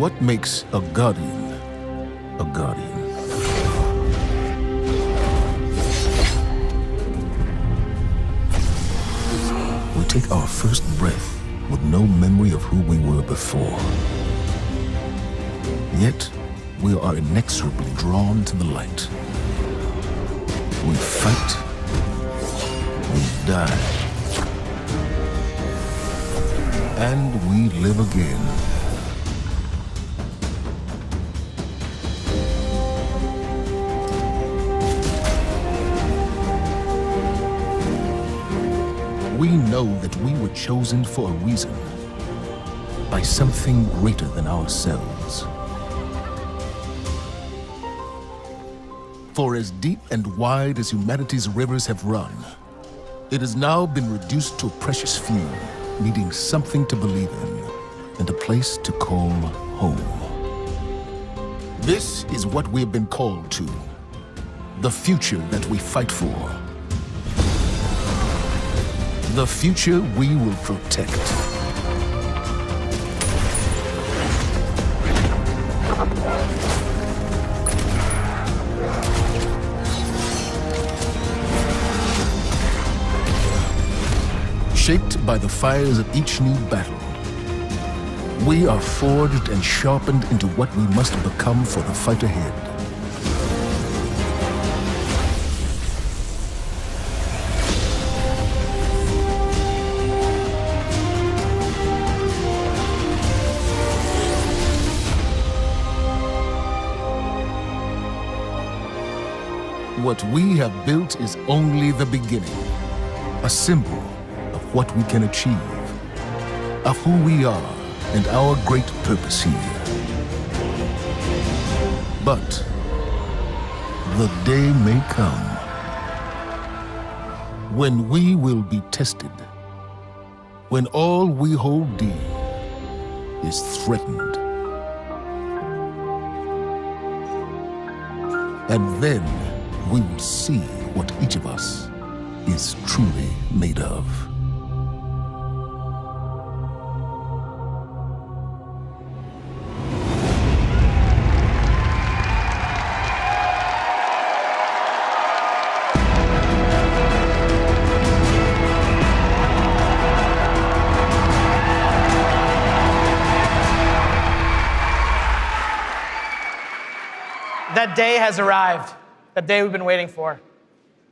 What makes a guardian a guardian? We take our first breath with no memory of who we were before. Yet, we are inexorably drawn to the light. We fight. We die. And we live again. We know that we were chosen for a reason, by something greater than ourselves. For as deep and wide as humanity's rivers have run, it has now been reduced to a precious few, needing something to believe in and a place to call home. This is what we have been called to, the future that we fight for. The future we will protect. Shaped by the fires of each new battle, we are forged and sharpened into what we must become for the fight ahead. What we have built is only the beginning, a symbol of what we can achieve, of who we are and our great purpose here. But the day may come when we will be tested, when all we hold dear is threatened. And then we will see what each of us is truly made of. That day has arrived. That day we've been waiting for.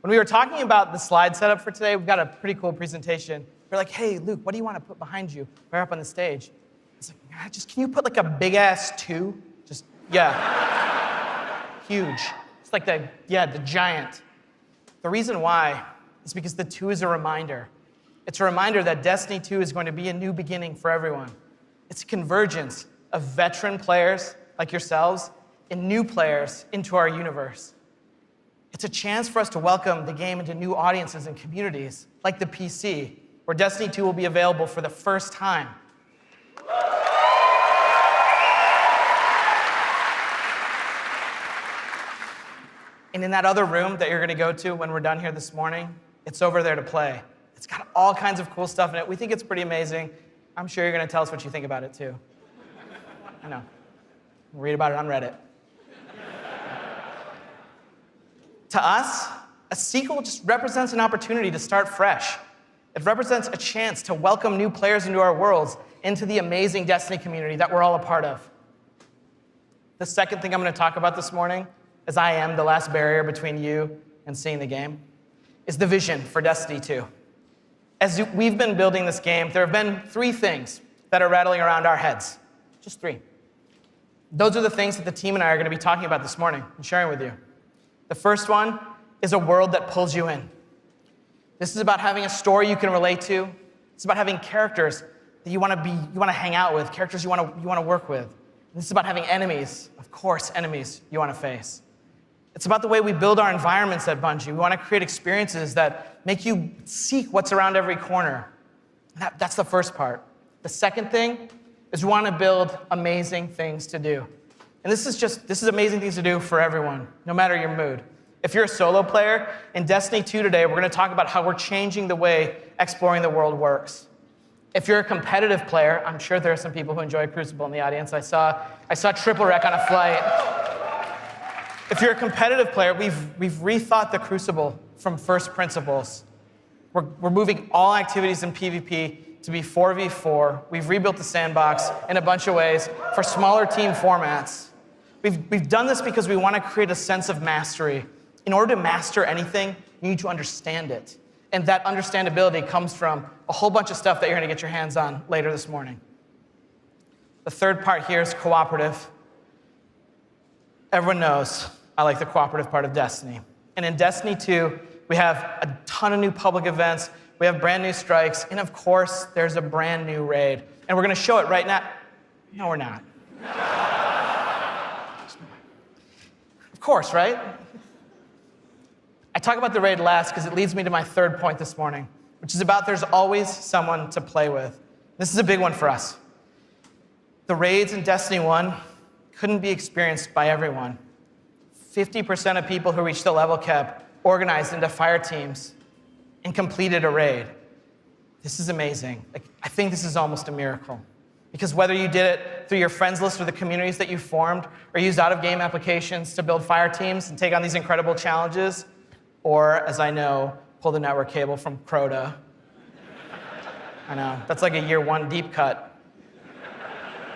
When we were talking about the slide setup for today, we've got a pretty cool presentation. We're like, hey, Luke, what do you want to put behind you? We're up on the stage. It's like, can you put like a big ass 2? Just, yeah. Huge. It's like the giant. The reason why is because the 2 is a reminder. It's a reminder that Destiny 2 is going to be a new beginning for everyone. It's a convergence of veteran players like yourselves and new players into our universe. It's a chance for us to welcome the game into new audiences and communities, like the PC, where Destiny 2 will be available for the first time. And in that other room that you're gonna go to when we're done here this morning, it's over there to play. It's got all kinds of cool stuff in it. We think it's pretty amazing. I'm sure you're gonna tell us what you think about it too. I know. Read about it on Reddit. To us, a sequel just represents an opportunity to start fresh. It represents a chance to welcome new players into our worlds, into the amazing Destiny community that we're all a part of. The second thing I'm going to talk about this morning, as I am the last barrier between you and seeing the game, is the vision for Destiny 2. As we've been building this game, there have been 3 things that are rattling around our heads. Just 3. Those are the things that the team and I are going to be talking about this morning and sharing with you. The first one is a world that pulls you in. This is about having a story you can relate to. It's about having characters that you want to hang out with, characters you want to work with. This is about having enemies, of course, enemies you want to face. It's about the way we build our environments at Bungie. We want to create experiences that make you seek what's around every corner. That's the first part. The second thing is we want to build amazing things to do. And this is amazing things to do for everyone, no matter your mood. If you're a solo player, in Destiny 2 today, we're going to talk about how we're changing the way exploring the world works. If you're a competitive player, I'm sure there are some people who enjoy Crucible in the audience. I saw Triple Wreck on a flight. If you're a competitive player, we've rethought the Crucible from first principles. We're moving all activities in PvP to be 4v4. We've rebuilt the sandbox in a bunch of ways for smaller team formats. We've done this because we want to create a sense of mastery. In order to master anything, you need to understand it. And that understandability comes from a whole bunch of stuff that you're going to get your hands on later this morning. The third part here is cooperative. Everyone knows I like the cooperative part of Destiny. And in Destiny 2, we have a ton of new public events, we have brand new strikes, and of course, there's a brand new raid. And we're going to show it right now. No, we're not. Of course, right? I talk about the raid last because it leads me to my third point this morning, which is about there's always someone to play with. This is a big one for us. The raids in Destiny 1 couldn't be experienced by everyone. 50% of people who reached the level cap organized into fire teams and completed a raid. This is amazing. I think this is almost a miracle. Because whether you did it through your friends list or the communities that you formed, or used out-of-game applications to build fire teams and take on these incredible challenges, or, as I know, pull the network cable from Crota. I know, that's like a year one deep cut.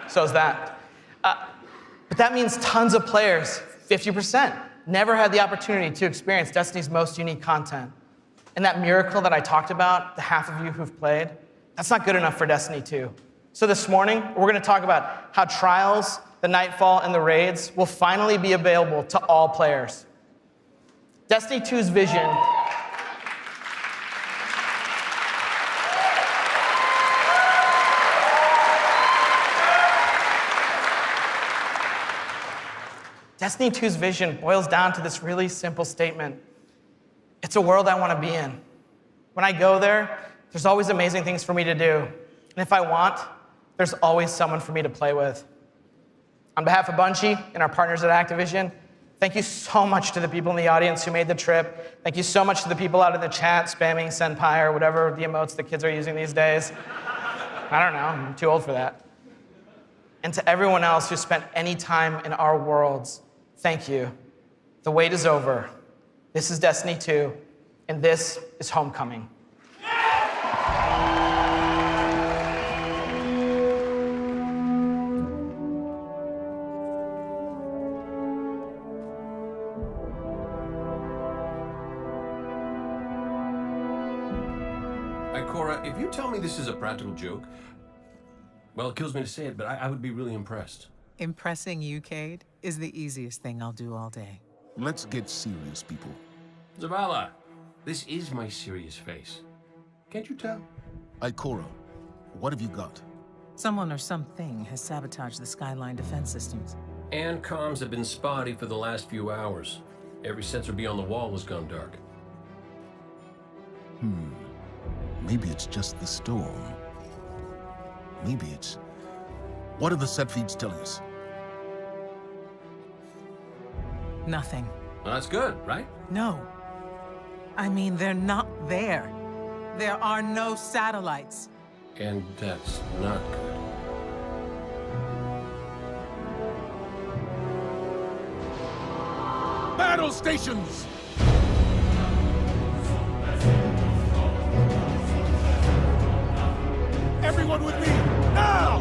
So is that. But that means tons of players, 50%, never had the opportunity to experience Destiny's most unique content. And that miracle that I talked about, the half of you who've played, that's not good enough for Destiny 2. So this morning, we're going to talk about how Trials, the Nightfall, and the raids will finally be available to all players. Destiny 2's vision Destiny 2's vision boils down to this really simple statement. It's a world I want to be in. When I go there, there's always amazing things for me to do. And if I want, there's always someone for me to play with. On behalf of Bungie and our partners at Activision, thank you so much to the people in the audience who made the trip. Thank you so much to the people out in the chat spamming Senpai or whatever the emotes the kids are using these days. I don't know, I'm too old for that. And to everyone else who spent any time in our worlds, thank you. The wait is over. This is Destiny 2, and this is Homecoming. Ikora, if you tell me this is a practical joke, well, it kills me to say it, but I would be really impressed. Impressing you, Cade, is the easiest thing I'll do all day. Let's get serious, people. Zavala, this is my serious face. Can't you tell? Ikora, what have you got? Someone or something has sabotaged the Skyline defense systems. And comms have been spotty for the last few hours. Every sensor beyond the wall has gone dark. Maybe it's just the storm. Maybe it's... What are the set feeds telling us? Nothing. Well, that's good, right? No. I mean, they're not there. There are no satellites. And that's not good. Battle stations! Everyone with me, now!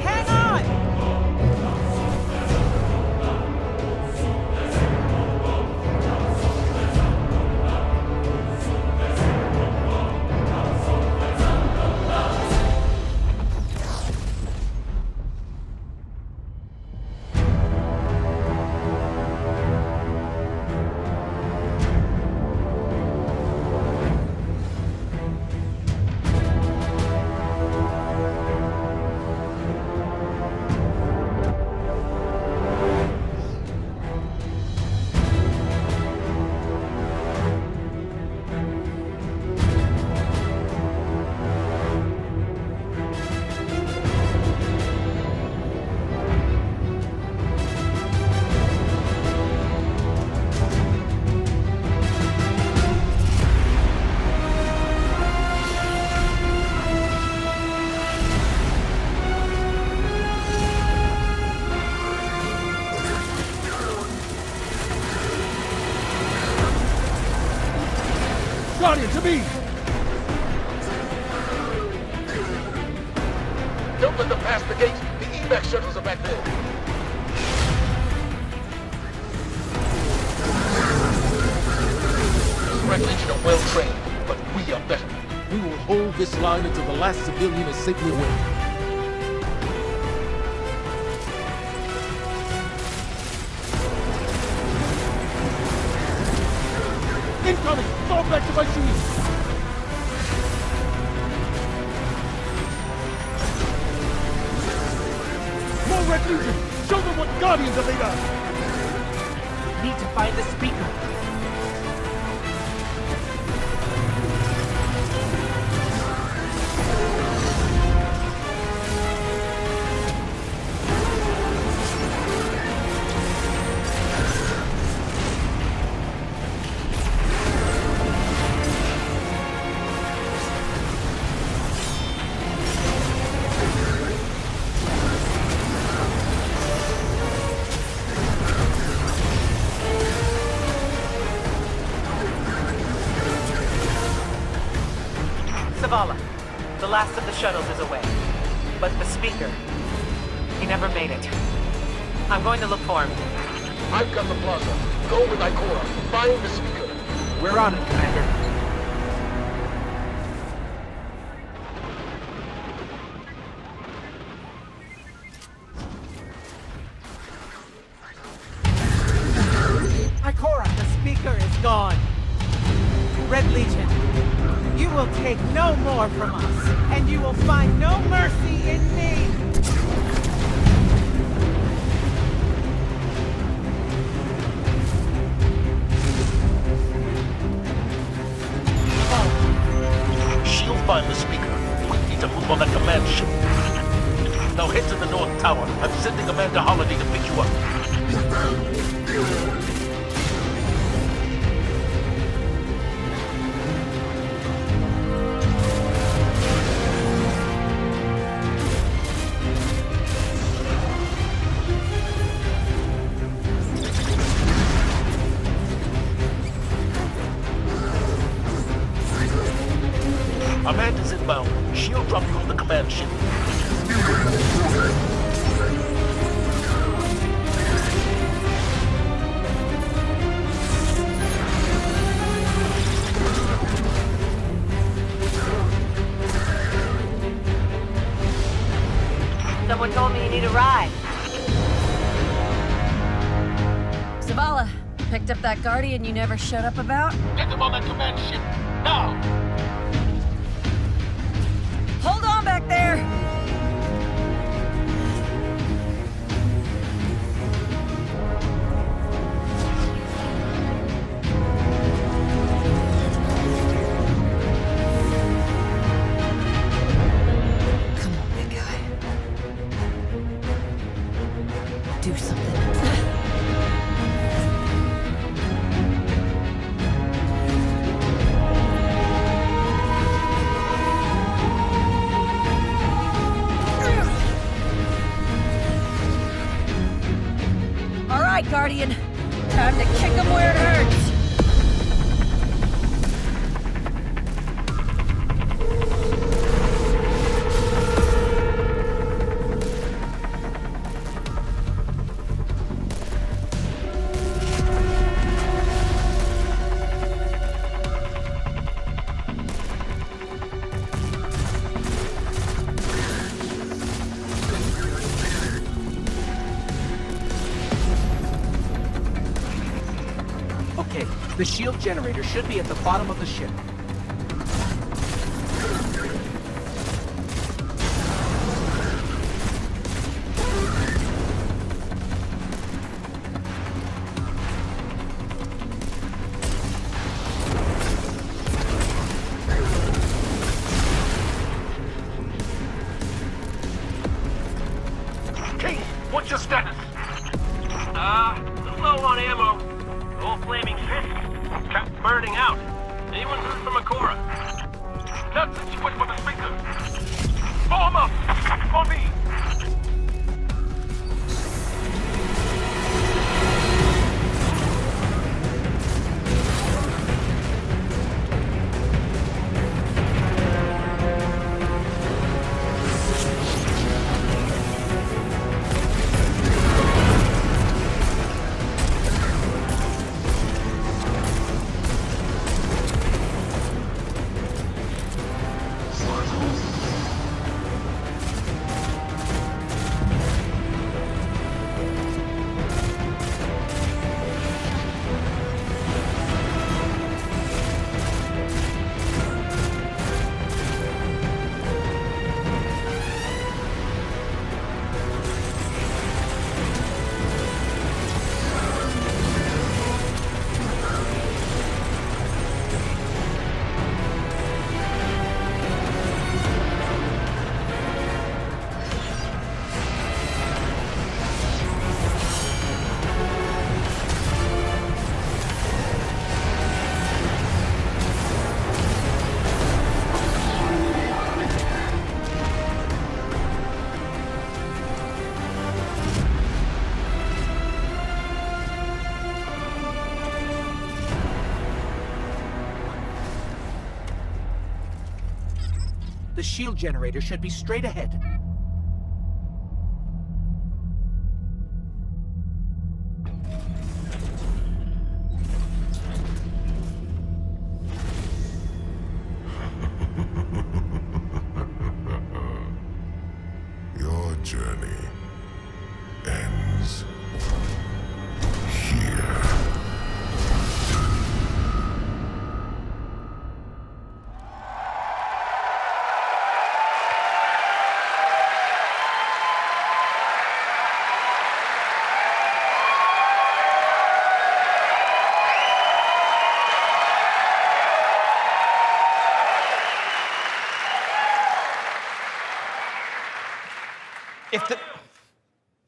Hang on! Guardian, to me! Don't let them pass the gate. The evac shuttles are back there. Red Legion are well trained, but we are better. We will hold this line until the last civilian is safely away. Incoming! Fall back to my shoes! More Red Legion! Show them what Guardians are made of! Need to find the speaker. Zavala, the last of the shuttles is away. But the speaker, he never made it. I'm going to look for him. I've got the plaza. Go with Ikora. Find the speaker. We're on it, Commander. Ikora, the speaker is gone. Red Legion, you will take no more from us, and you will find no mercy in me! She'll find the speaker. We need to move on that command ship. Now head to the North Tower. I'm sending Amanda Holiday to pick you up. Amanda's inbound. She'll drop you on the command ship. Someone told me you need a ride. Zavala, picked up that Guardian you never showed up about? Get them on that command ship. Now! Hold on back there! Come on, big guy. Do something. All right, Guardian. Time to kick him where it hurts. Okay, the shield generator should be at the bottom of the ship. King, what's your status? Low on ammo. All flaming fists. Kept burning out. Anyone heard from Ikora? Not since you went for the speaker. Form up! On me! The shield generator should be straight ahead. Your journey ends here.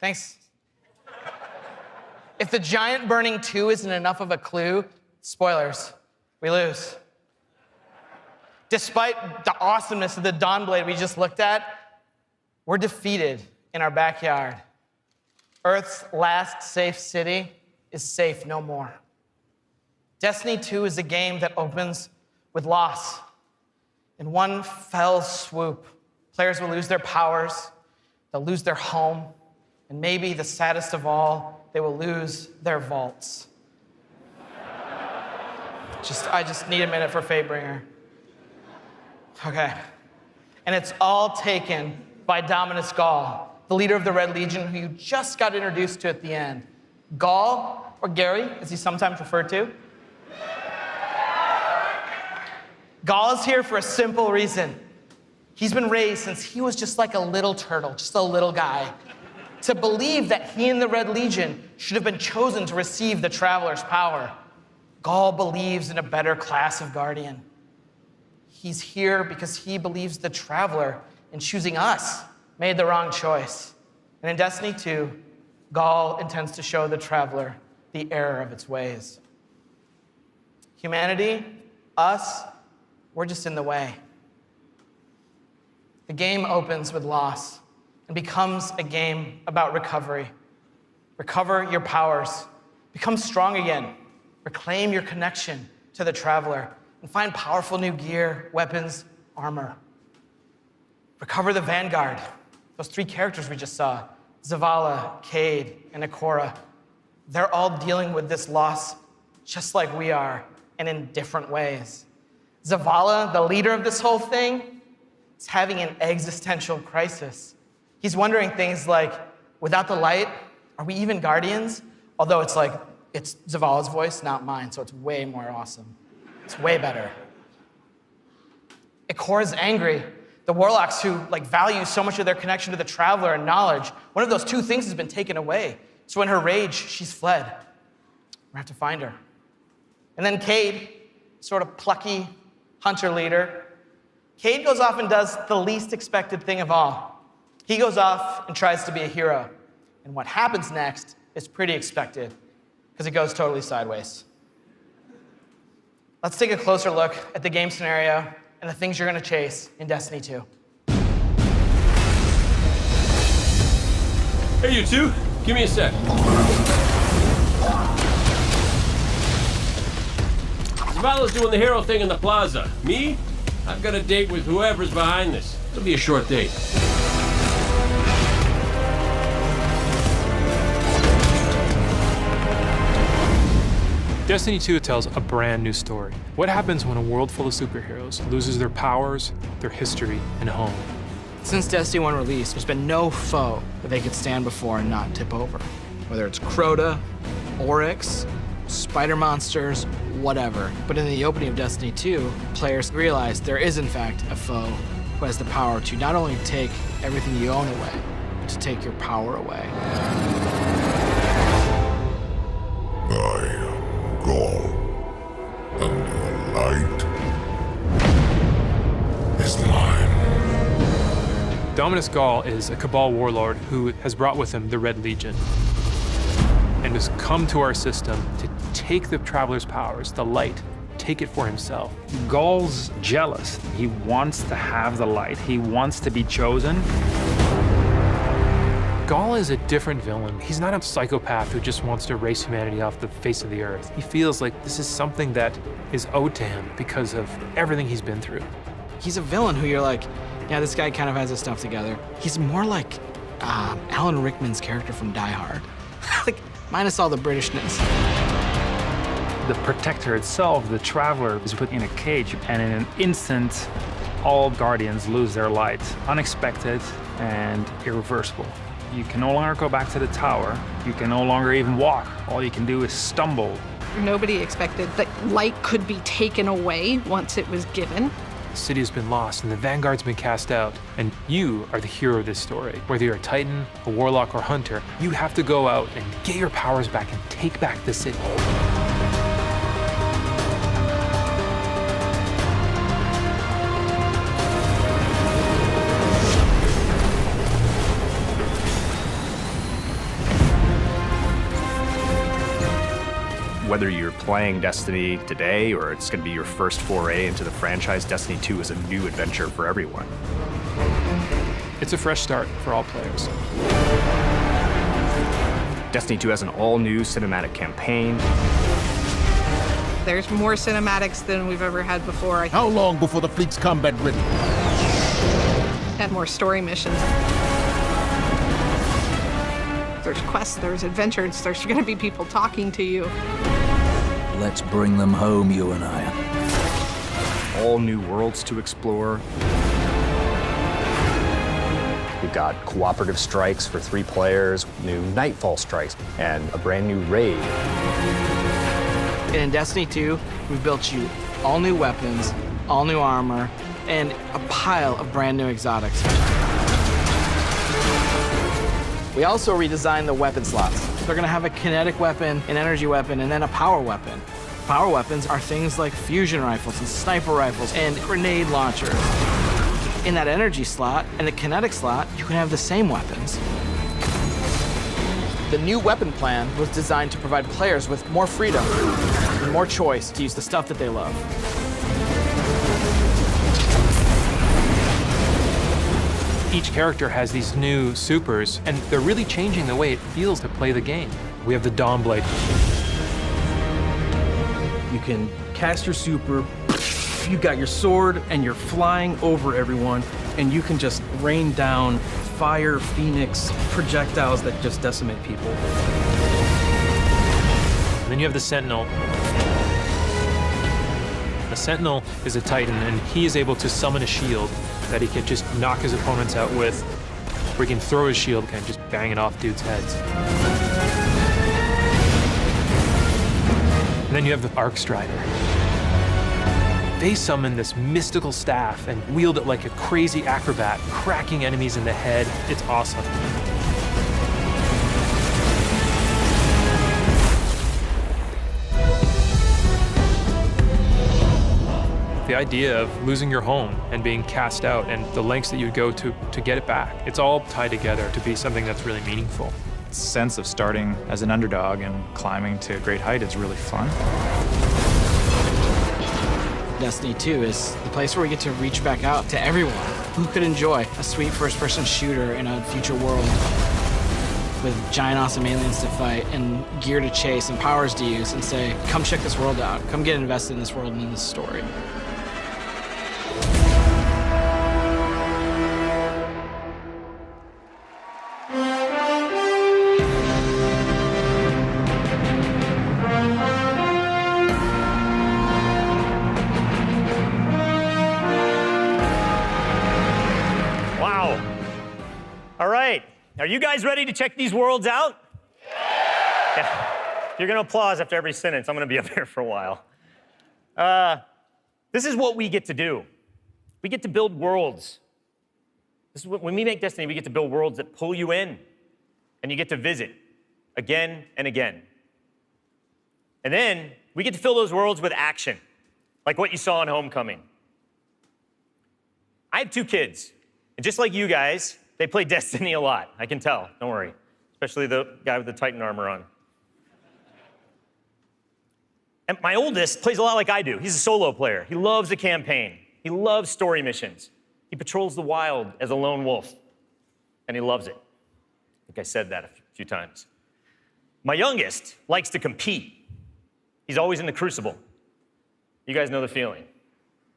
Thanks. If the giant burning 2 isn't enough of a clue, spoilers, we lose. Despite the awesomeness of the Dawnblade we just looked at, we're defeated in our backyard. Earth's last safe city is safe no more. Destiny 2 is a game that opens with loss. In one fell swoop, players will lose their powers, they'll lose their home, and maybe the saddest of all, they will lose their vaults. I just need a minute for Fatebringer. Okay. And it's all taken by Dominus Gall, the leader of the Red Legion, who you just got introduced to at the end. Gall, or Gary, as he's sometimes referred to. Gall is here for a simple reason. He's been raised since he was just like a little turtle, just a little guy, to believe that he and the Red Legion should have been chosen to receive the Traveler's power. Gall believes in a better class of Guardian. He's here because he believes the Traveler, in choosing us, made the wrong choice. And in Destiny 2, Gall intends to show the Traveler the error of its ways. Humanity, us, we're just in the way. The game opens with loss and becomes a game about recovery. Recover your powers, become strong again, reclaim your connection to the Traveler, and find powerful new gear, weapons, armor. Recover the Vanguard, those 3 characters we just saw, Zavala, Cayde, and Ikora. They're all dealing with this loss just like we are, and in different ways. Zavala, the leader of this whole thing, is having an existential crisis. He's wondering things like, without the light, are we even Guardians? Although it's Zavala's voice, not mine, so it's way more awesome. It's way better. Ikora's angry. The Warlocks who value so much of their connection to the Traveler and knowledge, one of those 2 things has been taken away. So in her rage, she's fled. We have to find her. And then Cayde, sort of plucky hunter leader. Cayde goes off and does the least expected thing of all. He goes off and tries to be a hero. And what happens next is pretty expected, because it goes totally sideways. Let's take a closer look at the game scenario and the things you're going to chase in Destiny 2. Hey, you two, give me a sec. Zavala's doing the hero thing in the plaza. Me? I've got a date with whoever's behind this. It'll be a short date. Destiny 2 tells a brand new story. What happens when a world full of superheroes loses their powers, their history, and home? Since Destiny 1 release, there's been no foe that they could stand before and not tip over. Whether it's Crota, Oryx, spider monsters, whatever. But in the opening of Destiny 2, players realize there is in fact a foe who has the power to not only take everything you own away, but to take your power away. I am Gall, and your light is mine. Dominus Gall is a Cabal warlord who has brought with him the Red Legion and has come to our system to take the Traveler's powers, the light, take it for himself. Gall's jealous. He wants to have the light. He wants to be chosen. Gall is a different villain. He's not a psychopath who just wants to erase humanity off the face of the earth. He feels like this is something that is owed to him because of everything he's been through. He's a villain who you're like, Yeah, this guy kind of has his stuff together. He's more like Alan Rickman's character from Die Hard. Like, minus all the Britishness. The Protector itself, the Traveler, is put in a cage, and in an instant, all Guardians lose their light. Unexpected and irreversible. You can no longer go back to the tower. You can no longer even walk. All you can do is stumble. Nobody expected that light could be taken away once it was given. The city has been lost and the Vanguard's been cast out, and you are the hero of this story. Whether you're a Titan, a Warlock, or Hunter, you have to go out and get your powers back and take back the city. Whether you're playing Destiny today or it's going to be your first foray into the franchise, Destiny 2 is a new adventure for everyone. It's a fresh start for all players. Destiny 2 has an all-new cinematic campaign. There's more cinematics than we've ever had before. How long before the fleet's combat ready? And more story missions. There's quests, there's adventures, there's gonna be people talking to you. Let's bring them home, you and I. All new worlds to explore. We've got cooperative strikes for 3 players, new Nightfall strikes, and a brand new raid. And in Destiny 2, we've built you all new weapons, all new armor, and a pile of brand new exotics. We also redesigned the weapon slots. They're gonna have a kinetic weapon, an energy weapon, and then a power weapon. Power weapons are things like fusion rifles and sniper rifles and grenade launchers. In that energy slot and the kinetic slot, you can have the same weapons. The new weapon plan was designed to provide players with more freedom and more choice to use the stuff that they love. Each character has these new supers, and they're really changing the way it feels to play the game. We have the Dawnblade. You can cast your super, you got your sword, and you're flying over everyone, and you can just rain down fire, phoenix, projectiles that just decimate people. And then you have the Sentinel. The Sentinel is a Titan, and he is able to summon a shield that he can just knock his opponents out with, or he can throw his shield and just bang it off dudes' heads. And then you have the Arcstrider. They summon this mystical staff and wield it like a crazy acrobat, cracking enemies in the head. It's awesome. The idea of losing your home and being cast out and the lengths that you'd go to get it back, it's all tied together to be something that's really meaningful. The sense of starting as an underdog and climbing to a great height is really fun. Destiny 2 is the place where we get to reach back out to everyone who could enjoy a sweet first-person shooter in a future world with giant awesome aliens to fight and gear to chase and powers to use and say, come check this world out, come get invested in this world and in this story. Are you guys ready to check these worlds out? Yeah. If you're gonna applause after every sentence, I'm gonna be up here for a while. This is what we get to do. We get to build worlds. This is when we make Destiny, we get to build worlds that pull you in, and you get to visit again and again. And then we get to fill those worlds with action, like what you saw in Homecoming. I have 2 kids, and just like you guys, they play Destiny a lot. I can tell, don't worry. Especially the guy with the Titan armor on. And my oldest plays a lot like I do. He's a solo player. He loves the campaign. He loves story missions. He patrols the wild as a lone wolf, and he loves it. I think I said that a few times. My youngest likes to compete. He's always in the Crucible. You guys know the feeling.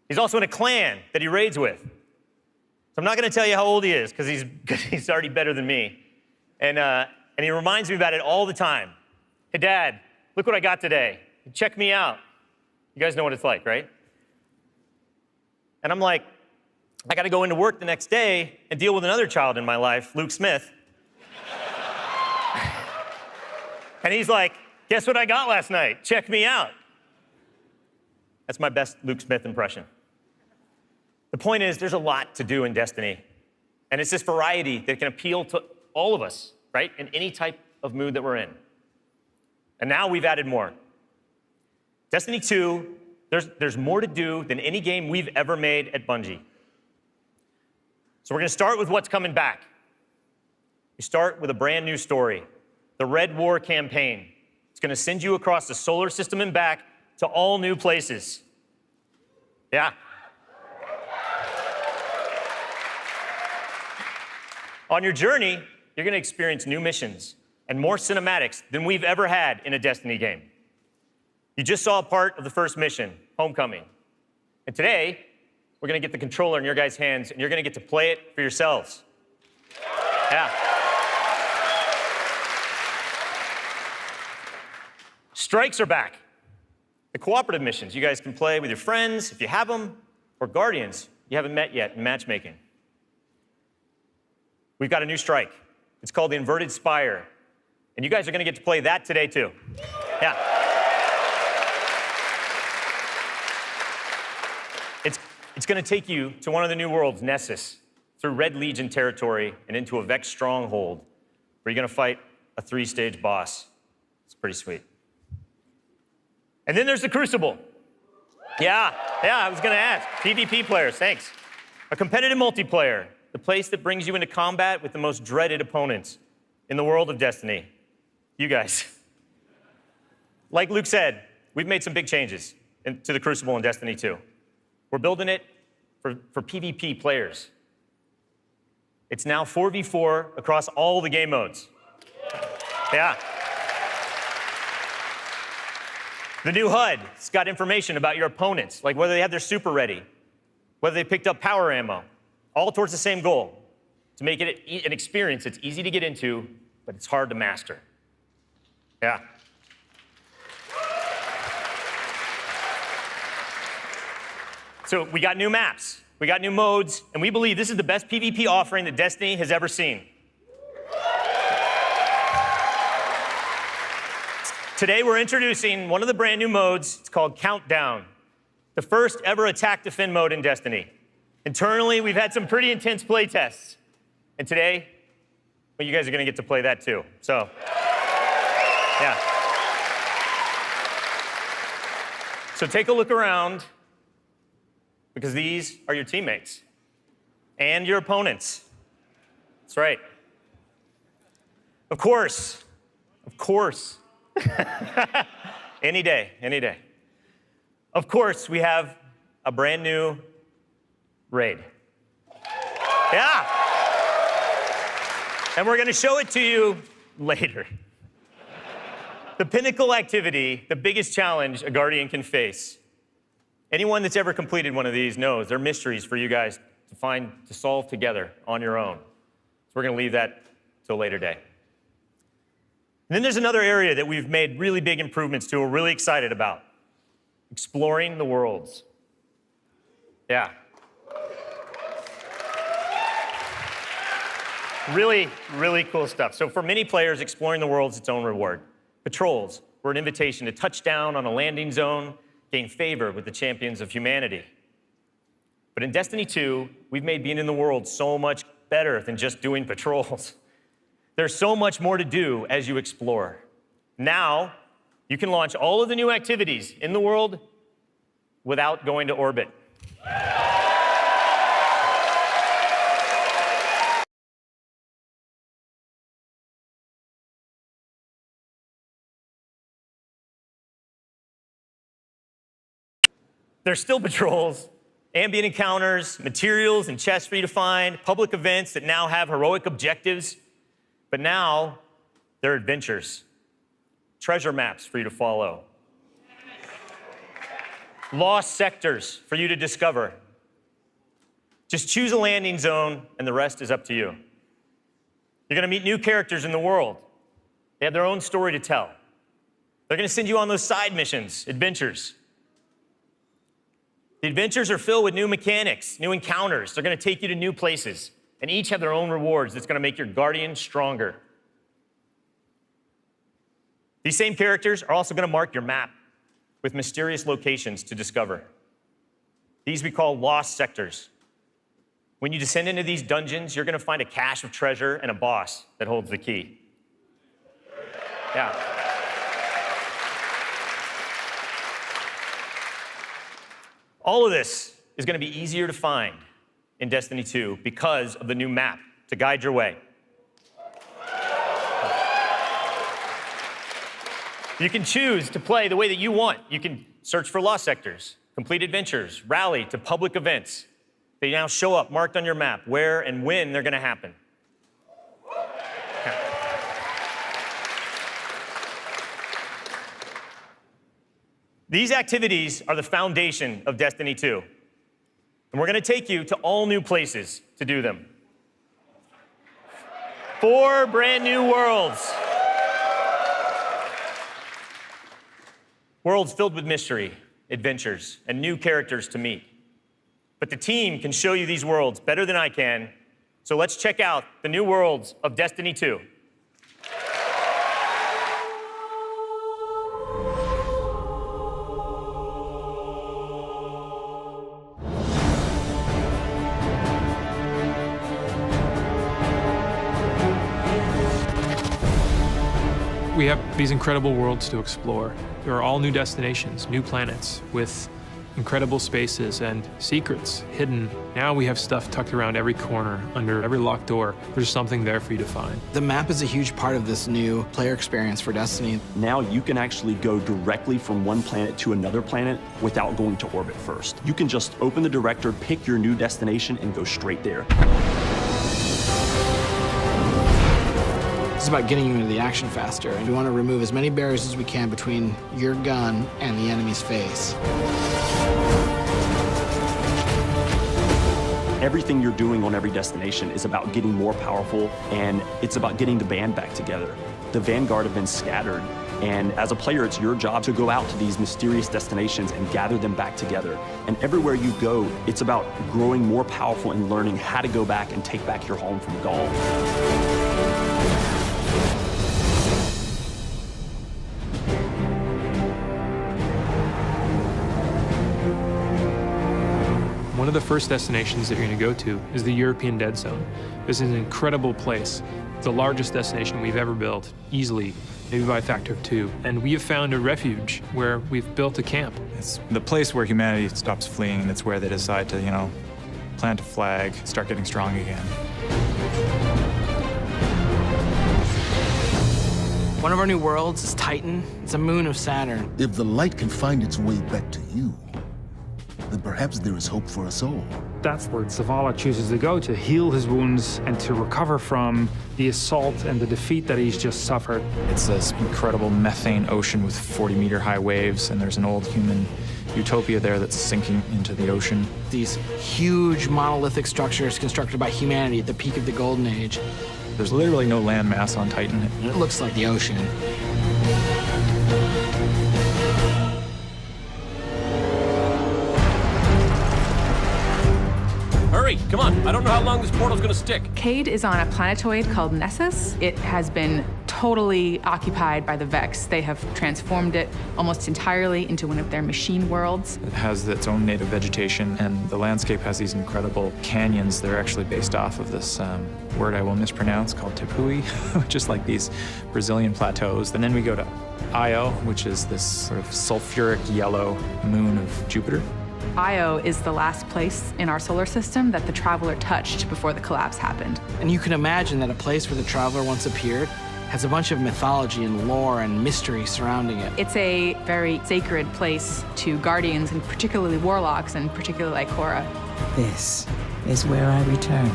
He's also in a clan that he raids with. So I'm not going to tell you how old he is because he's already better than me. And he reminds me about it all the time. Hey, Dad, look what I got today. Check me out. You guys know what it's like, right? And I'm like, I got to go into work the next day and deal with another child in my life, Luke Smith. And he's like, guess what I got last night? Check me out. That's my best Luke Smith impression. The point is, there's a lot to do in Destiny. And it's this variety that can appeal to all of us, right? In any type of mood that we're in. And now we've added more. Destiny 2, there's more to do than any game we've ever made at Bungie. So we're going to start with what's coming back. We start with a brand new story, the Red War campaign. It's going to send you across the solar system and back to all new places. Yeah. On your journey, you're going to experience new missions and more cinematics than we've ever had in a Destiny game. You just saw a part of the first mission, Homecoming. And today, we're going to get the controller in your guys' hands, and you're going to get to play it for yourselves. Yeah. Strikes are back. The cooperative missions you guys can play with your friends, if you have them, or Guardians you haven't met yet in matchmaking. We've got a new strike. It's called the Inverted Spire. And you guys are going to get to play that today, too. Yeah. It's going to take you to one of the new worlds, Nessus, through Red Legion territory and into a Vex stronghold, where you're going to fight a 3-stage boss. It's pretty sweet. And then there's the Crucible. Yeah, I was going to ask. PvP players, thanks. A competitive multiplayer, the place that brings you into combat with the most dreaded opponents in the world of Destiny. You guys. Like Luke said, we've made some big changes to the Crucible in Destiny 2. We're building it for PvP players. It's now 4v4 across all the game modes. Yeah. The new HUD's got information about your opponents, like whether they have their super ready, whether they picked up power ammo, all towards the same goal, to make it an experience that's easy to get into, but it's hard to master. Yeah. So we got new maps, we got new modes, and we believe this is the best PvP offering that Destiny has ever seen. Today we're introducing one of the brand new modes. It's called Countdown, the first ever attack defend mode in Destiny. Internally, we've had some pretty intense play tests. And today, well, you guys are going to get to play that too. So, yeah. So take a look around, because these are your teammates and your opponents. That's right. Of course. Any day. Of course, we have a brand new raid. Yeah. And we're going to show it to you later. The pinnacle activity, the biggest challenge a Guardian can face. Anyone that's ever completed one of these knows they're mysteries for you guys to solve together on your own. So we're going to leave that till a later day. And then there's another area that we've made really big improvements to, we're really excited about. Exploring the worlds. Yeah. Really, really cool stuff. So for many players, exploring the world is its own reward. Patrols were an invitation to touch down on a landing zone, gain favor with the champions of humanity. But in Destiny 2, we've made being in the world so much better than just doing patrols. There's so much more to do as you explore. Now, you can launch all of the new activities in the world without going to orbit. There's still patrols, ambient encounters, materials and chests for you to find, public events that now have heroic objectives. But now, they're adventures, treasure maps for you to follow, lost sectors for you to discover, Just choose a landing zone, and the rest is up to you. You're gonna meet new characters in the world. They have their own story to tell. They're gonna send you on those side missions, adventures. The adventures are filled with new mechanics, new encounters. They're gonna take you to new places, and each have their own rewards that's gonna make your Guardian stronger. These same characters are also gonna mark your map with mysterious locations to discover. These we call lost sectors. When you descend into these dungeons, you're gonna find a cache of treasure and a boss that holds the key. Yeah. All of this is gonna be easier to find in Destiny 2 because of the new map to guide your way. You can choose to play the way that you want. You can search for lost sectors, complete adventures, rally to public events. They now show up marked on your map where and when they're gonna happen. These activities are the foundation of Destiny 2. And we're gonna take you to all new places to do them. 4 brand new worlds. Worlds filled with mystery, adventures, and new characters to meet. But the team can show you these worlds better than I can, so let's check out the new worlds of Destiny 2. We have these incredible worlds to explore. There are all new destinations, new planets with incredible spaces and secrets hidden. Now we have stuff tucked around every corner, under every locked door. There's something there for you to find. The map is a huge part of this new player experience for Destiny. Now you can actually go directly from one planet to another planet without going to orbit first. You can just open the director, pick your new destination, and go straight there. It's about getting you into the action faster, and we want to remove as many barriers as we can between your gun and the enemy's face. Everything you're doing on every destination is about getting more powerful, and it's about getting the band back together. The Vanguard have been scattered, and as a player, it's your job to go out to these mysterious destinations and gather them back together. And everywhere you go, it's about growing more powerful and learning how to go back and take back your home from Gaul. One of the first destinations that you're going to go to is the European Dead Zone. This is an incredible place, the largest destination we've ever built, easily, maybe by a factor of 2. And we have found a refuge where we've built a camp. It's the place where humanity stops fleeing, and it's where they decide to, plant a flag, start getting strong again. One of our new worlds is Titan. It's a moon of Saturn. If the light can find its way back to you, then perhaps there is hope for us all. That's where Zavala chooses to go to heal his wounds and to recover from the assault and the defeat that he's just suffered. It's this incredible methane ocean with 40-meter high waves, and there's an old human utopia there that's sinking into the ocean. These huge monolithic structures constructed by humanity at the peak of the Golden Age. There's literally no land mass on Titan. It looks like the ocean. Hurry, come on. I don't know how long this portal's gonna stick. Cade is on a planetoid called Nessus. It has been totally occupied by the Vex. They have transformed it almost entirely into one of their machine worlds. It has its own native vegetation, and the landscape has these incredible canyons that are actually based off of this word I will mispronounce called Tepui, which is like these Brazilian plateaus. And then we go to Io, which is this sort of sulfuric yellow moon of Jupiter. Io is the last place in our solar system that the Traveler touched before the collapse happened. And you can imagine that a place where the Traveler once appeared has a bunch of mythology and lore and mystery surrounding it. It's a very sacred place to Guardians, and particularly Warlocks, and particularly Ikora. This is where I return.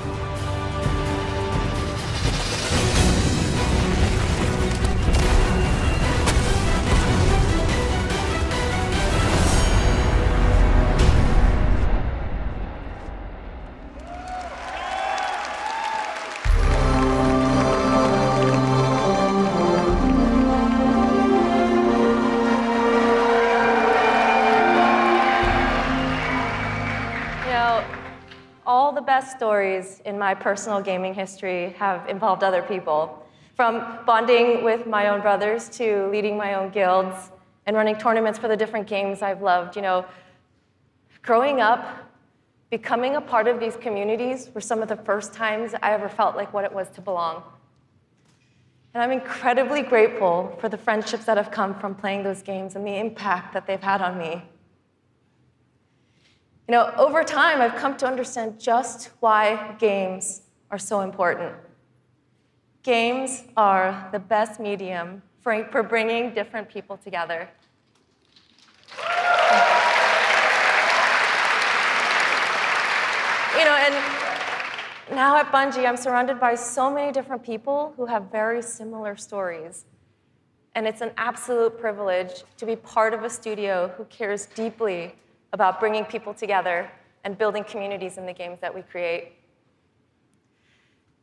best stories in my personal gaming history have involved other people. From bonding with my own brothers to leading my own guilds and running tournaments for the different games I've loved. You know, growing up, becoming a part of these communities were some of the first times I ever felt like what it was to belong. And I'm incredibly grateful for the friendships that have come from playing those games and the impact that they've had on me. You know, over time, I've come to understand just why games are so important. Games are the best medium for bringing different people together. You know, and now at Bungie, I'm surrounded by so many different people who have very similar stories. And it's an absolute privilege to be part of a studio who cares deeply about bringing people together and building communities in the games that we create.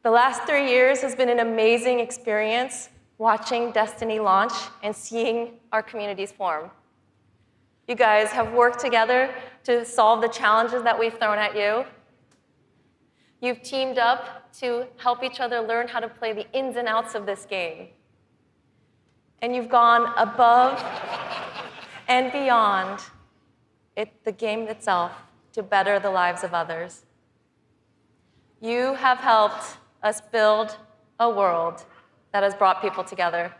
The last 3 years has been an amazing experience watching Destiny launch and seeing our communities form. You guys have worked together to solve the challenges that we've thrown at you. You've teamed up to help each other learn how to play the ins and outs of this game. And you've gone above and beyond the game itself to better the lives of others. You have helped us build a world that has brought people together.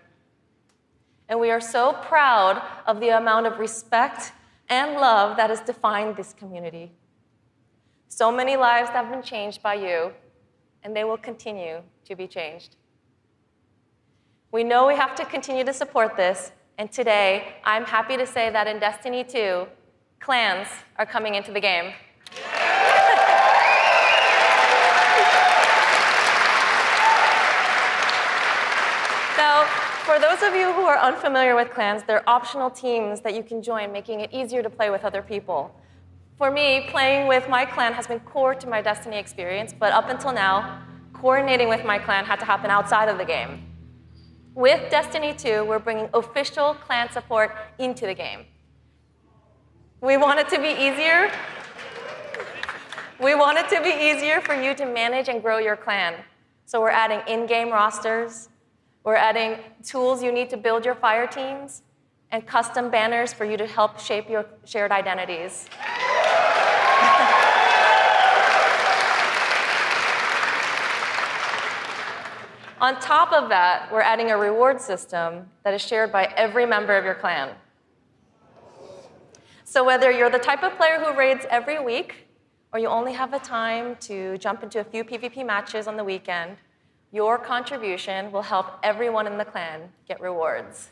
And we are so proud of the amount of respect and love that has defined this community. So many lives have been changed by you, and they will continue to be changed. We know we have to continue to support this, and today, I'm happy to say that in Destiny 2, clans are coming into the game. Now, for those of you who are unfamiliar with clans, they're optional teams that you can join, making it easier to play with other people. For me, playing with my clan has been core to my Destiny experience, but up until now, coordinating with my clan had to happen outside of the game. With Destiny 2, we're bringing official clan support into the game. We want it to be easier. We want it to be easier for you to manage and grow your clan. So we're adding in-game rosters. We're adding tools you need to build your fire teams and custom banners for you to help shape your shared identities. On top of that, we're adding a reward system that is shared by every member of your clan. So whether you're the type of player who raids every week, or you only have the time to jump into a few PvP matches on the weekend, your contribution will help everyone in the clan get rewards.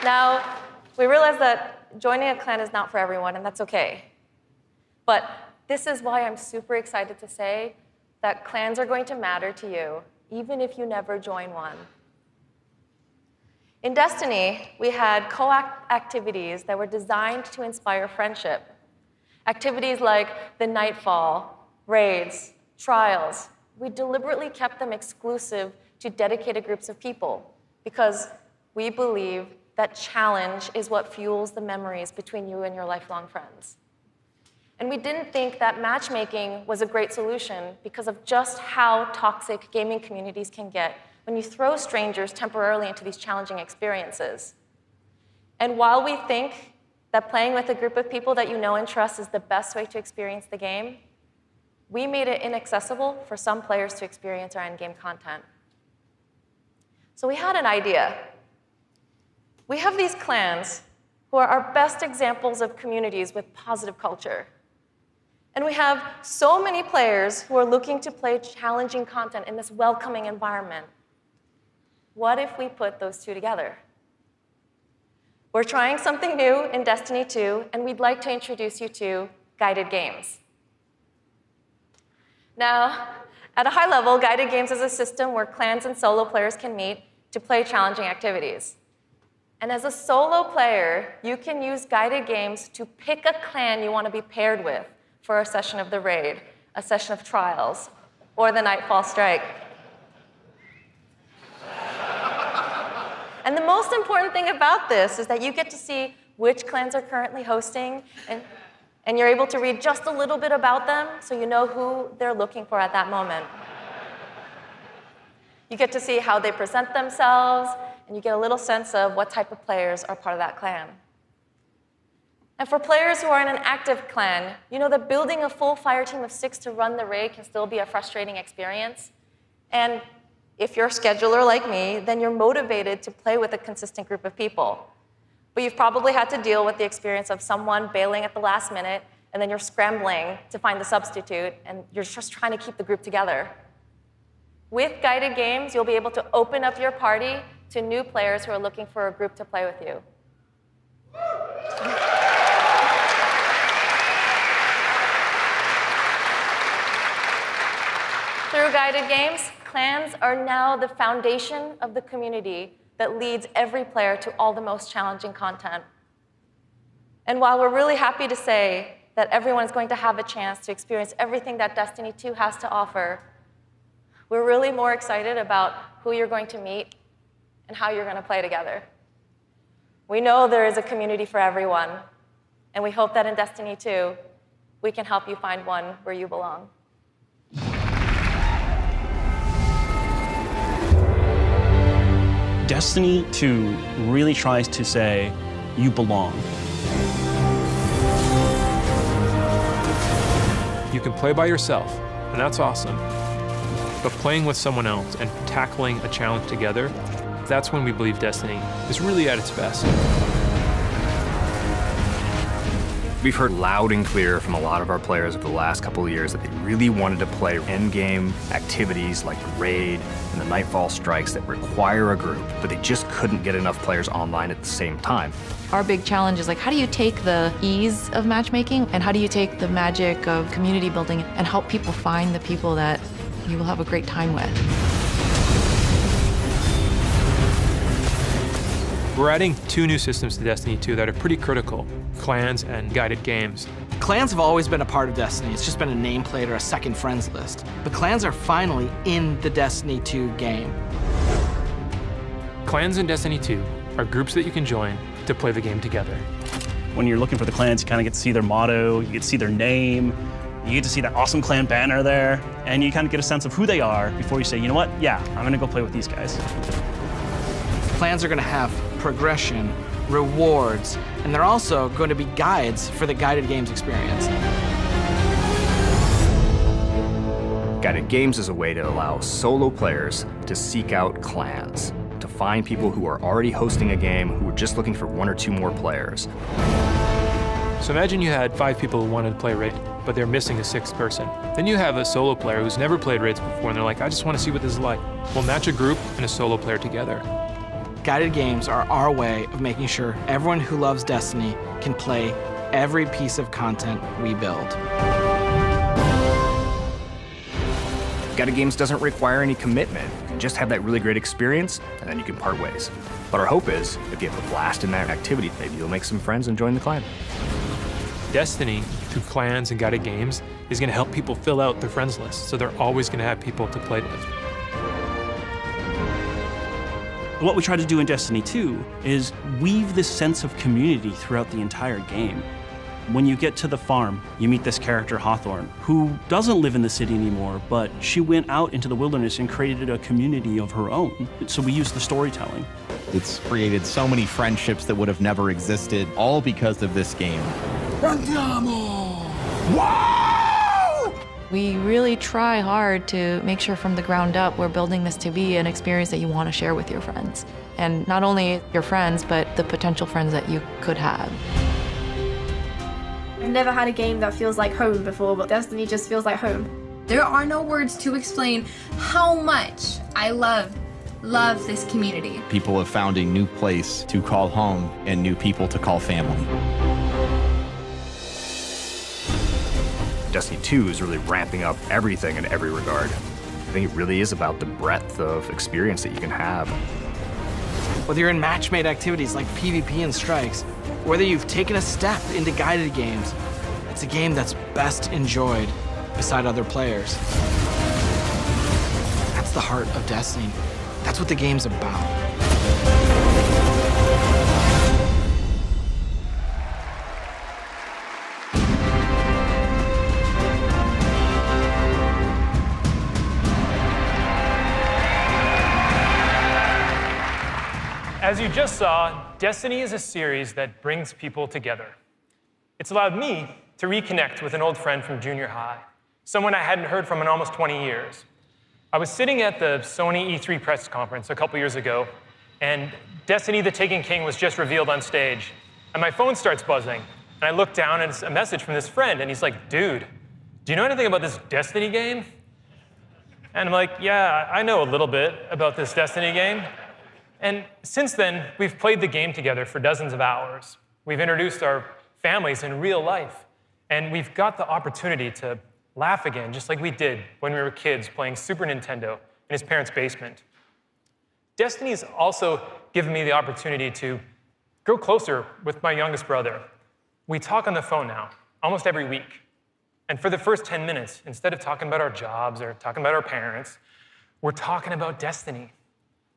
Now, we realize that joining a clan is not for everyone, and that's okay. But this is why I'm super excited to say that clans are going to matter to you, even if you never join one. In Destiny, we had co-op activities that were designed to inspire friendship. Activities like the Nightfall, raids, trials. We deliberately kept them exclusive to dedicated groups of people because we believe that challenge is what fuels the memories between you and your lifelong friends. And we didn't think that matchmaking was a great solution because of just how toxic gaming communities can get when you throw strangers temporarily into these challenging experiences. And while we think that playing with a group of people that you know and trust is the best way to experience the game, we made it inaccessible for some players to experience our endgame content. So we had an idea. We have these clans who are our best examples of communities with positive culture. And we have so many players who are looking to play challenging content in this welcoming environment. What if we put those two together? We're trying something new in Destiny 2, and we'd like to introduce you to guided games. Now, at a high level, guided games is a system where clans and solo players can meet to play challenging activities. And as a solo player, you can use guided games to pick a clan you want to be paired with for a session of the raid, a session of trials, or the Nightfall Strike. And the most important thing about this is that you get to see which clans are currently hosting, and you're able to read just a little bit about them so you know who they're looking for at that moment. You get to see how they present themselves, and you get a little sense of what type of players are part of that clan. And for players who are in an active clan, you know that building a full fire team of 6 to run the raid can still be a frustrating experience. And if you're a scheduler like me, then you're motivated to play with a consistent group of people. But you've probably had to deal with the experience of someone bailing at the last minute, and then you're scrambling to find the substitute, and you're just trying to keep the group together. With guided games, you'll be able to open up your party to new players who are looking for a group to play with you. Through guided games, clans are now the foundation of the community that leads every player to all the most challenging content. And while we're really happy to say that everyone is going to have a chance to experience everything that Destiny 2 has to offer, we're really more excited about who you're going to meet and how you're going to play together. We know there is a community for everyone, and we hope that in Destiny 2, we can help you find one where you belong. Destiny 2 really tries to say, you belong. You can play by yourself, and that's awesome. But playing with someone else and tackling a challenge together, that's when we believe Destiny is really at its best. We've heard loud and clear from a lot of our players over the last couple of years that they really wanted to play endgame activities like the raid and the Nightfall strikes that require a group, but they just couldn't get enough players online at the same time. Our big challenge is like, how do you take the ease of matchmaking and how do you take the magic of community building and help people find the people that you will have a great time with? We're adding 2 new systems to Destiny 2 that are pretty critical: clans and guided games. Clans have always been a part of Destiny. It's just been a nameplate or a second friends list. But clans are finally in the Destiny 2 game. Clans in Destiny 2 are groups that you can join to play the game together. When you're looking for the clans, you kind of get to see their motto, you get to see their name, you get to see that awesome clan banner there, and you kind of get a sense of who they are before you say, you know what, yeah, I'm gonna go play with these guys. Clans are gonna have progression, rewards, and they're also going to be guides for the guided games experience. Guided games is a way to allow solo players to seek out clans, to find people who are already hosting a game who are just looking for 1 or 2 more players. So imagine you had 5 people who wanted to play Raid, but they're missing a 6th person. Then you have a solo player who's never played Raids before, and they're like, I just want to see what this is like. We'll match a group and a solo player together. Guided games are our way of making sure everyone who loves Destiny can play every piece of content we build. Guided games doesn't require any commitment. You can just have that really great experience, and then you can part ways. But our hope is, if you have a blast in that activity, maybe you'll make some friends and join the clan. Destiny, through clans and guided games, is going to help people fill out their friends list, so they're always going to have people to play with. What we try to do in Destiny 2 is weave this sense of community throughout the entire game. When you get to the farm, you meet this character, Hawthorne, who doesn't live in the city anymore, but she went out into the wilderness and created a community of her own. So we use the storytelling. It's created so many friendships that would have never existed, all because of this game. Andiamo! Wow! We really try hard to make sure from the ground up we're building this to be an experience that you want to share with your friends. And not only your friends, but the potential friends that you could have. I've never had a game that feels like home before, but Destiny just feels like home. There are no words to explain how much I love this community. People have found a new place to call home and new people to call family. Destiny 2 is really ramping up everything in every regard. I think it really is about the breadth of experience that you can have. Whether you're in match-made activities like PvP and strikes, whether you've taken a step into guided games, it's a game that's best enjoyed beside other players. That's the heart of Destiny. That's what the game's about. As you just saw, Destiny is a series that brings people together. It's allowed me to reconnect with an old friend from junior high, someone I hadn't heard from in almost 20 years. I was sitting at the Sony E3 press conference a couple years ago, and Destiny the Taken King was just revealed on stage. And my phone starts buzzing, and I look down, and it's a message from this friend, and he's like, dude, do you know anything about this Destiny game? And I'm like, yeah, I know a little bit about this Destiny game. And since then, we've played the game together for dozens of hours. We've introduced our families in real life. And we've got the opportunity to laugh again, just like we did when we were kids playing Super Nintendo in his parents' basement. Destiny's also given me the opportunity to grow closer with my youngest brother. We talk on the phone now, almost every week. And for the first 10 minutes, instead of talking about our jobs or talking about our parents, we're talking about Destiny.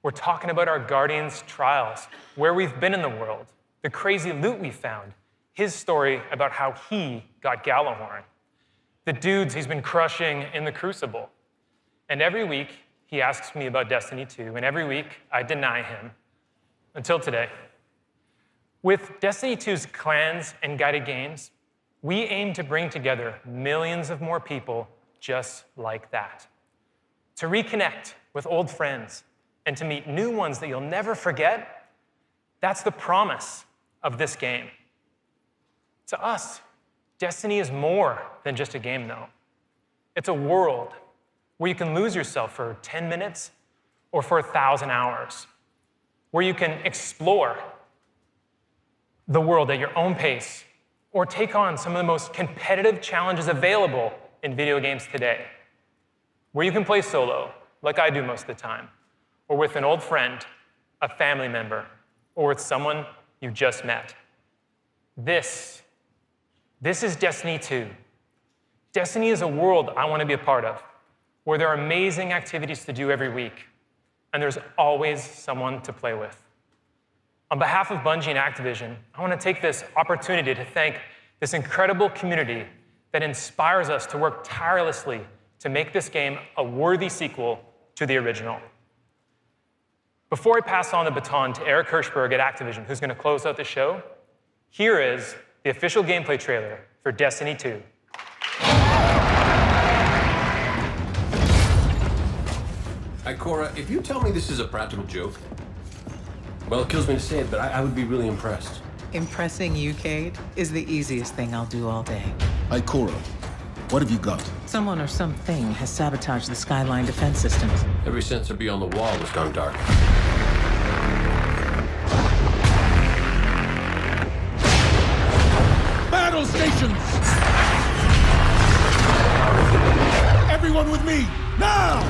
We're talking about our Guardian's trials, where we've been in the world, the crazy loot we found, his story about how he got Gjallarhorn, the dudes he's been crushing in the Crucible. And every week, he asks me about Destiny 2, and every week, I deny him, until today. With Destiny 2's clans and guided games, we aim to bring together millions of more people just like that. To reconnect with old friends, and to meet new ones that you'll never forget, that's the promise of this game. To us, Destiny is more than just a game, though. It's a world where you can lose yourself for 10 minutes or for 1,000 hours, where you can explore the world at your own pace or take on some of the most competitive challenges available in video games today, where you can play solo, like I do most of the time, or with an old friend, a family member, or with someone you just met. This is Destiny 2. Destiny is a world I want to be a part of, where there are amazing activities to do every week, and there's always someone to play with. On behalf of Bungie and Activision, I want to take this opportunity to thank this incredible community that inspires us to work tirelessly to make this game a worthy sequel to the original. Before I pass on the baton to Eric Hirschberg at Activision, who's going to close out the show, here is the official gameplay trailer for Destiny 2. Ikora, if you tell me this is a practical joke, well, it kills me to say it, but I would be really impressed. Impressing you, Cade, is the easiest thing I'll do all day. Ikora, what have you got? Someone or something has sabotaged the Skyline defense systems. Every sensor beyond the wall has gone dark. Battle stations! Everyone with me, now!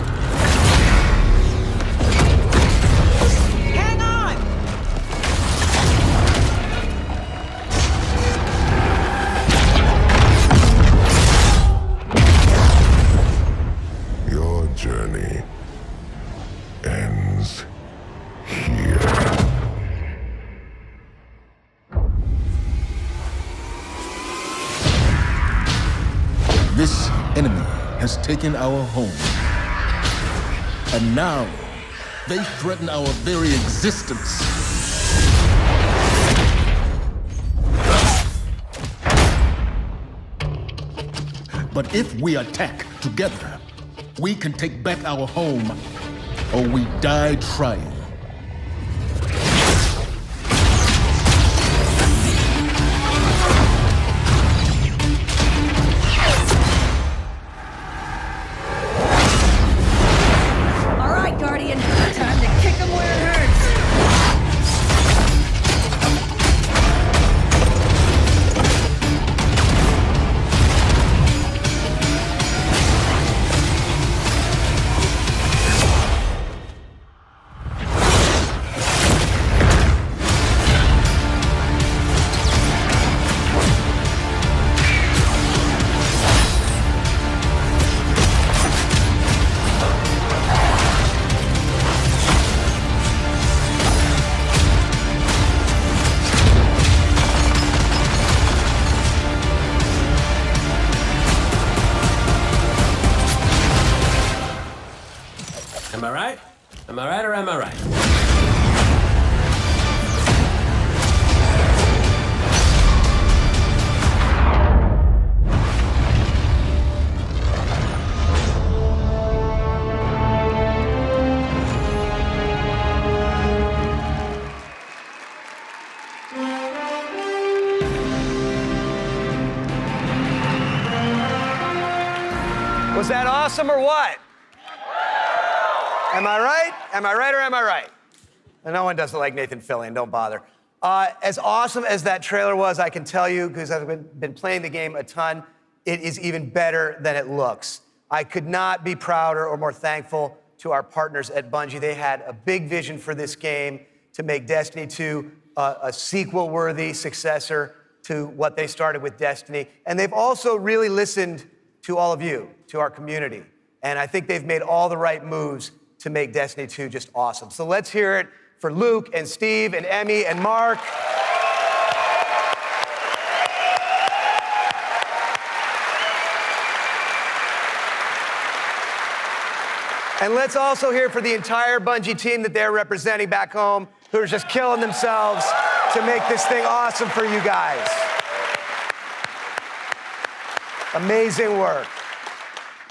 Hang on! Your journey ends here. This enemy has taken our home. And now, they threaten our very existence. But if we attack together, we can take back our home, or we die trying. All right, Guardian. Time to kick him where it hurts. Am I right? Am I right or am I right? Was that awesome or what? Am I right? Am I right or am I right? And no one does it like Nathan Fillion, don't bother. As awesome as that trailer was, I can tell you, because I've been playing the game a ton, it is even better than it looks. I could not be prouder or more thankful to our partners at Bungie. They had a big vision for this game to make Destiny 2 a sequel-worthy successor to what they started with Destiny. And they've also really listened to all of you, to our community. And I think they've made all the right moves to make Destiny 2 just awesome. So let's hear it for Luke and Steve and Emmy and Mark. And let's also hear for the entire Bungie team that they're representing back home, who are just killing themselves to make this thing awesome for you guys. Amazing work.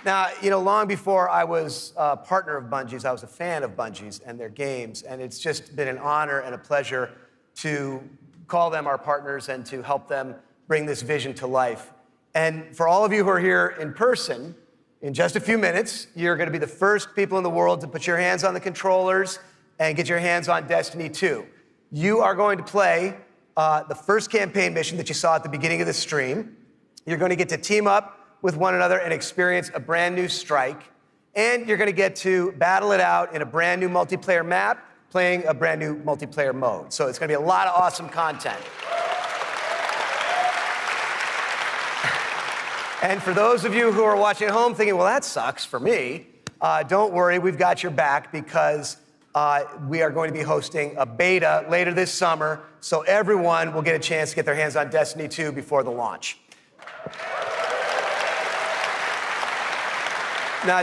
Now, you know, long before I was a partner of Bungie's, I was a fan of Bungie's and their games, and it's just been an honor and a pleasure to call them our partners and to help them bring this vision to life. And for all of you who are here in person, in just a few minutes, you're gonna be the first people in the world to put your hands on the controllers and get your hands on Destiny 2. You are going to play the first campaign mission that you saw at the beginning of the stream. You're gonna get to team up with one another and experience a brand new strike. And you're gonna get to battle it out in a brand new multiplayer map, playing a brand new multiplayer mode. So it's gonna be a lot of awesome content. And for those of you who are watching at home thinking, well, that sucks for me, don't worry, we've got your back because we are going to be hosting a beta later this summer, so everyone will get a chance to get their hands on Destiny 2 before the launch. Now,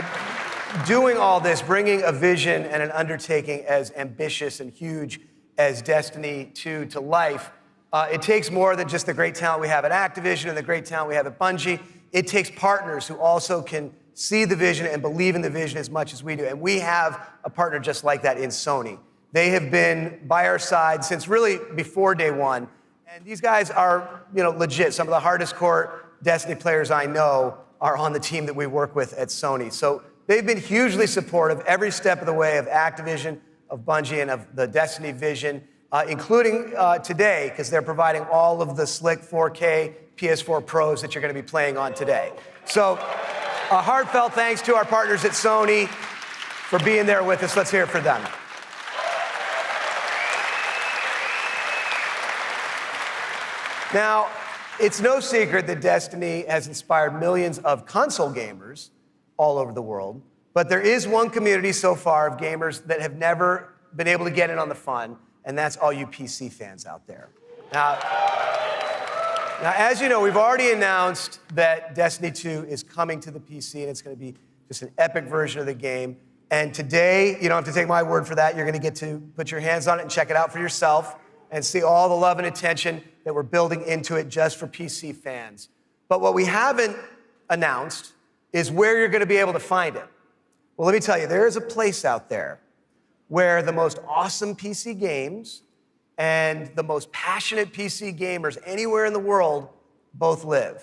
doing all this, bringing a vision and an undertaking as ambitious and huge as Destiny 2 to life, it takes more than just the great talent we have at Activision and the great talent we have at Bungie. It takes partners who also can see the vision and believe in the vision as much as we do. And we have a partner just like that in Sony. They have been by our side since really before day one. And these guys are, you know, legit. Some of the hardest core Destiny players I know are on the team that we work with at Sony. So they've been hugely supportive every step of the way of Activision, of Bungie, and of the Destiny vision, including today, because they're providing all of the slick 4K PS4 Pros that you're going to be playing on today. So a heartfelt thanks to our partners at Sony for being there with us. Let's hear it for them. Now, it's no secret that Destiny has inspired millions of console gamers all over the world, but there is one community so far of gamers that have never been able to get in on the fun, and that's all you PC fans out there. Now, as you know, we've already announced that Destiny 2 is coming to the PC, and it's going to be just an epic version of the game. And today, you don't have to take my word for that. You're going to get to put your hands on it and check it out for yourself and see all the love and attention that we're building into it just for PC fans. But what we haven't announced is where you're going to be able to find it. Well, let me tell you, there is a place out there where the most awesome PC games and the most passionate PC gamers anywhere in the world both live.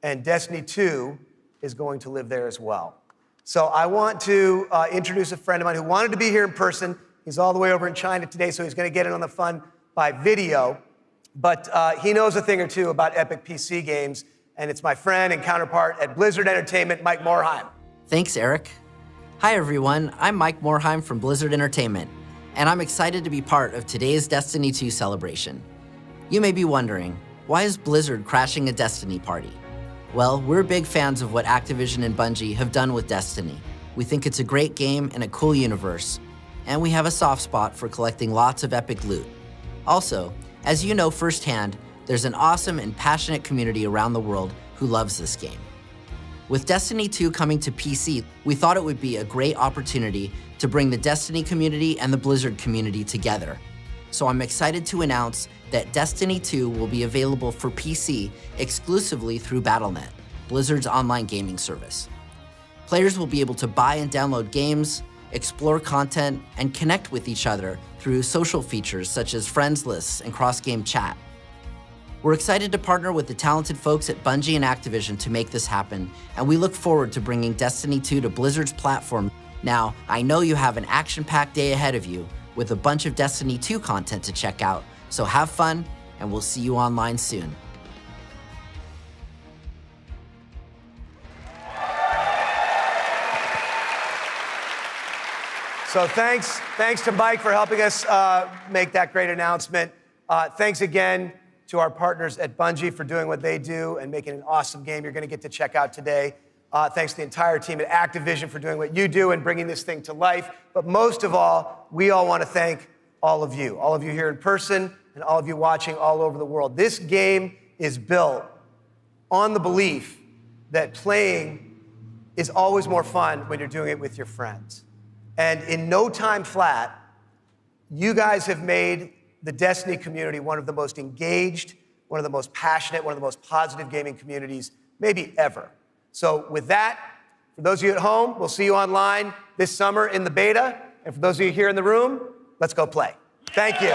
And Destiny 2 is going to live there as well. So I want to introduce a friend of mine who wanted to be here in person. He's all the way over in China today, so he's going to get in on the fun by video. But he knows a thing or two about epic PC games, and it's my friend and counterpart at Blizzard Entertainment, Mike Morhaime. Thanks, Eric. Hi, everyone. I'm Mike Morhaime from Blizzard Entertainment, and I'm excited to be part of today's Destiny 2 celebration. You may be wondering, why is Blizzard crashing a Destiny party? Well, we're big fans of what Activision and Bungie have done with Destiny. We think it's a great game and a cool universe, and we have a soft spot for collecting lots of epic loot. Also, as you know firsthand, there's an awesome and passionate community around the world who loves this game. With Destiny 2 coming to PC, we thought it would be a great opportunity to bring the Destiny community and the Blizzard community together. So I'm excited to announce that Destiny 2 will be available for PC exclusively through Battle.net, Blizzard's online gaming service. Players will be able to buy and download games, explore content, and connect with each other through social features such as friends lists and cross-game chat. We're excited to partner with the talented folks at Bungie and Activision to make this happen, and we look forward to bringing Destiny 2 to Blizzard's platform. Now, I know you have an action-packed day ahead of you with a bunch of Destiny 2 content to check out, so have fun, and we'll see you online soon. So thanks to Mike for helping us make that great announcement. Thanks again to our partners at Bungie for doing what they do and making an awesome game you're going to get to check out today. Thanks to the entire team at Activision for doing what you do and bringing this thing to life. But most of all, we all want to thank all of you here in person and all of you watching all over the world. This game is built on the belief that playing is always more fun when you're doing it with your friends. And in no time flat, you guys have made the Destiny community one of the most engaged, one of the most passionate, one of the most positive gaming communities maybe ever. So with that, for those of you at home, we'll see you online this summer in the beta. And for those of you here in the room, let's go play. Thank you.